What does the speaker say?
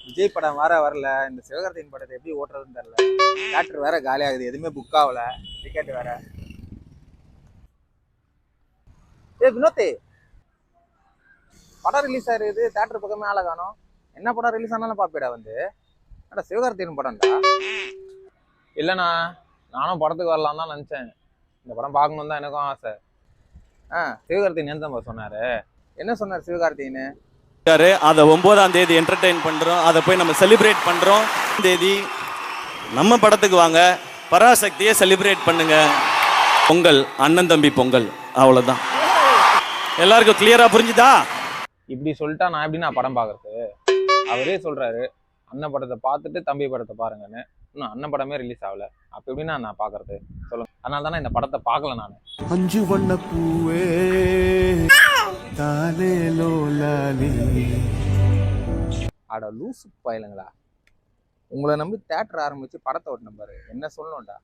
விஜய் படம் வேற வரல. இந்த சிவகார்த்திகேயன் படத்தை எப்படி ஓட்டுறதுன்னு தெரியல. தியேட்டர் வேற காலி ஆகுது, எதுவுமே புக் ஆகல, டிக்கெட் வேற. வினோத், படம் ரிலீஸ் ஆயிருக்குது, தியேட்டர் பக்கமே ஆளை காணோம். என்ன படம் ரிலீஸ் ஆனாலும் பாப்பேடா வந்து. அட சிவகார்த்திகேயன் படம்டா. இல்லைண்ணா, நானும் படத்துக்கு வரலாம் தான் நினச்சேன். இந்த படம் பார்க்கணும் தான் எனக்கும் ஆசை. சிவகார்த்திகேயன் தான் சொன்னாரு. என்ன சொன்னார் சிவகார்த்திகேயன்? அதை 9ஆம் தேதி என்டர்டெயின் பண்றோம், அதை போய் நம்ம செலிப்ரேட் பண்றோம். தேதி நம்ம படத்துக்கு வாங்க, பராசக்தியை செலிப்ரேட் பண்ணுங்க. பொங்கல், அண்ணன் தம்பி பொங்கல், அவ்வளவுதான். எல்லாருக்கும் கிளியரா புரிஞ்சுதா? இப்படி சொல்லிட்டா நான் எப்படி நான் படம் பார்க்கறது? அவரே சொல்றாரு அண்ணன் படத்தை பார்த்துட்டு தம்பி படத்தை பாருங்கன்னு. இன்னும் அண்ணன் படமே ரிலீஸ் ஆகல, அப்ப எப்படின்னா நான் பாக்குறது சொல்லுங்க? அதனால தானே இந்த படத்தை பார்க்கல நான். 5 வண்ண பூவே தாலேலோ லாலி. அட லூசு பயலுங்களா, உங்களை நம்பி தியேட்டர் ஆரம்பிச்சு படத்தை ஓட்டின பாரு, என்ன சொல்லணும்டா.